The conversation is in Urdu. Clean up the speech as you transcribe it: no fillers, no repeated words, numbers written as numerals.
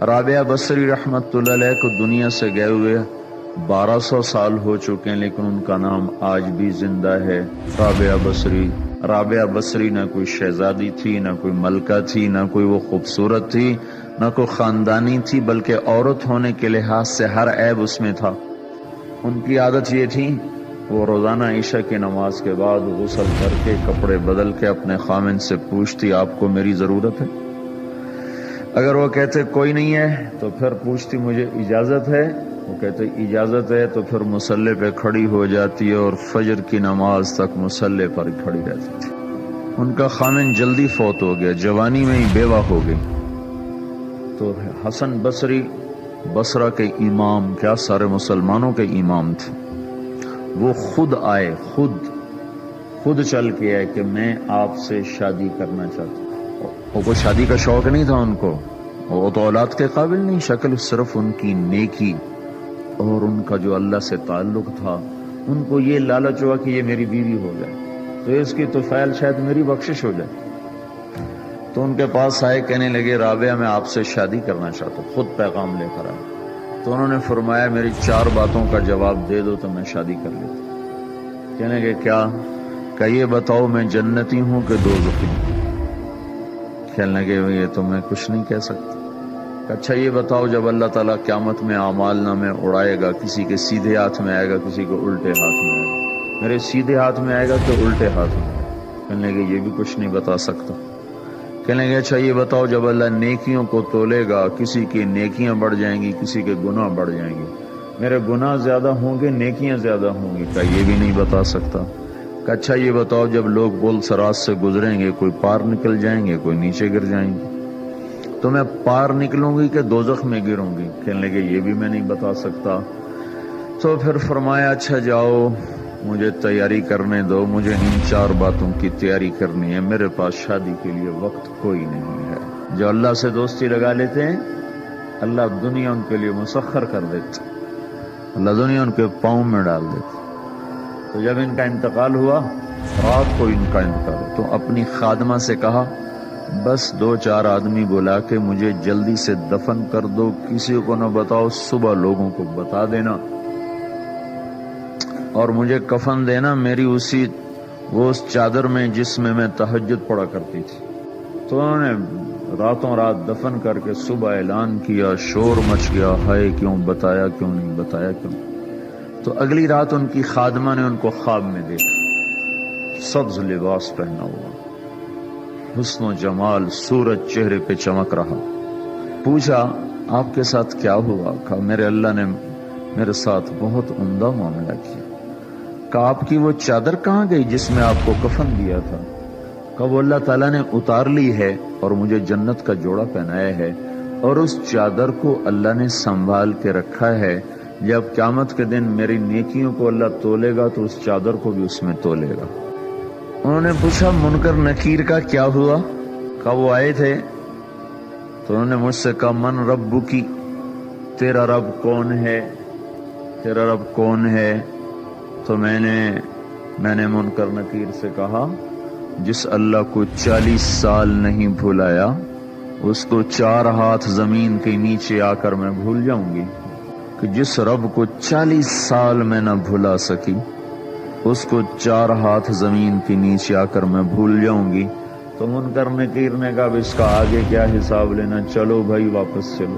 رابعہ بصری رحمت اللہ علیہ کو دنیا سے گئے ہوئے 1200 سال ہو چکے ہیں، لیکن ان کا نام آج بھی زندہ ہے، رابعہ بصری۔ رابعہ بصری نہ کوئی شہزادی تھی، نہ کوئی ملکہ تھی، نہ کوئی وہ خوبصورت تھی، نہ کوئی خاندانی تھی، بلکہ عورت ہونے کے لحاظ سے ہر عیب اس میں تھا۔ ان کی عادت یہ تھی، وہ روزانہ عشاء کی نماز کے بعد غسل کر کے کپڑے بدل کے اپنے خامن سے پوچھتی آپ کو میری ضرورت ہے؟ اگر وہ کہتے کوئی نہیں ہے تو پھر پوچھتی مجھے اجازت ہے؟ وہ کہتے اجازت ہے تو پھر مصلی پہ کھڑی ہو جاتی ہے اور فجر کی نماز تک مصلی پر کھڑی رہتی تھی۔ ان کا خامن جلدی فوت ہو گیا، جوانی میں ہی بیوہ ہو گئی، تو حسن بصری بصرہ کے امام، کیا سارے مسلمانوں کے امام تھے، وہ خود آئے، خود چل کے آئے کہ میں آپ سے شادی کرنا چاہتا ہوں۔ وہ کوئی شادی کا شوق نہیں تھا ان کو، وہ تو اولاد کے قابل نہیں، شکل صرف ان کی نیکی اور ان کا جو اللہ سے تعلق تھا، ان کو یہ لالچ ہوا کہ یہ میری بیوی ہو جائے تو اس کی طفیل شاید میری بخشش ہو جائے۔ تو ان کے پاس آئے، کہنے لگے رابعہ میں آپ سے شادی کرنا چاہتا ہوں، خود پیغام لے کر آئے۔ تو انہوں نے فرمایا میری 4 باتوں کا جواب دے دو تو میں شادی کر لیتا۔ کہنے لگے کیا؟ کہ یہ بتاؤ میں جنتی ہوں کہ دوزخی ہوں؟ کہنے لگے یہ تو میں کچھ نہیں کہہ سکتا۔ اچھا یہ بتاؤ جب اللہ تعالیٰ قیامت میں اعمال نامے اڑائے گا، کسی کے سیدھے ہاتھ میں آئے گا، کسی کو الٹے ہاتھ میں آئے گا، میرے سیدھے ہاتھ میں آئے گا کہ الٹے ہاتھ میں آئے گا؟ کہنے لگے یہ بھی کچھ نہیں بتا سکتا۔ کہنے لگے اچھا یہ بتاؤ جب اللہ نیکیوں کو تولے گا، کسی کی نیکیاں بڑھ جائیں گی، کسی کے گناہ بڑھ جائیں گے، میرے گناہ زیادہ ہوں گے نیکیاں زیادہ ہوں گی؟ کہ یہ بھی نہیں بتا سکتا۔ کہ اچھا یہ بتاؤ جب لوگ پل صراط سے گزریں گے، کوئی پار نکل جائیں گے، کوئی نیچے گر جائیں گے، تو میں پار نکلوں گی کہ دوزخ میں گروں گی؟ کہنے لگے یہ بھی میں نہیں بتا سکتا۔ تو پھر فرمایا اچھا جاؤ مجھے تیاری کرنے دو، مجھے ان 4 باتوں کی تیاری کرنی ہے، میرے پاس شادی کے لیے وقت کوئی نہیں ہے۔ جو اللہ سے دوستی لگا لیتے ہیں اللہ دنیا ان کے لیے مسخر کر دیتے، اللہ دنیا ان کے پاؤں میں ڈال دیتے۔ تو جب ان کا انتقال ہوا، رات کو ان کا انتقال، تو اپنی خادمہ سے کہا بس 2-4 آدمی بلا کے مجھے جلدی سے دفن کر دو، کسی کو نہ بتاؤ، صبح لوگوں کو بتا دینا، اور مجھے کفن دینا میری وہ اس چادر میں جس میں تہجد پڑھا کرتی تھی۔ تو انہوں نے راتوں رات دفن کر کے صبح اعلان کیا، شور مچ گیا، ہائے کیوں بتایا، کیوں نہیں بتایا، کیوں؟ تو اگلی رات ان کی خادمہ نے ان کو خواب میں دیکھا، سبز لباس پہنا ہوا، حسن و جمال، سورج چہرے پہ چمک رہا۔ پوچھا آپ کے ساتھ کیا ہوا؟ کہا میرے اللہ نے میرے ساتھ بہت عمدہ معاملہ کیا۔ کہا آپ کی وہ چادر کہاں گئی جس میں آپ کو کفن دیا تھا؟ کہا وہ اللہ تعالیٰ نے اتار لی ہے اور مجھے جنت کا جوڑا پہنایا ہے، اور اس چادر کو اللہ نے سنبھال کے رکھا ہے، جب قیامت کے دن میری نیکیوں کو اللہ تولے گا تو اس چادر کو بھی اس میں تولے گا۔ انہوں نے پوچھا منکر نکیر کا کیا ہوا؟ کہا وہ آئے تھے تو انہوں نے مجھ سے کہا من ربکی، تیرا رب کون ہے، تیرا رب کون ہے؟ تو میں نے منکر نکیر سے کہا جس اللہ کو 40 سال نہیں بھلایا اس کو 4 ہاتھ زمین کے نیچے آ کر میں بھول جاؤں گی؟ کہ جس رب کو 40 سال میں نہ بھلا سکی اس کو 4 ہاتھ زمین کے نیچے آ کر میں بھول جاؤں گی؟ تو منکر نکیر نے کہا اس کا آگے کیا حساب لینا، چلو بھائی واپس چلو۔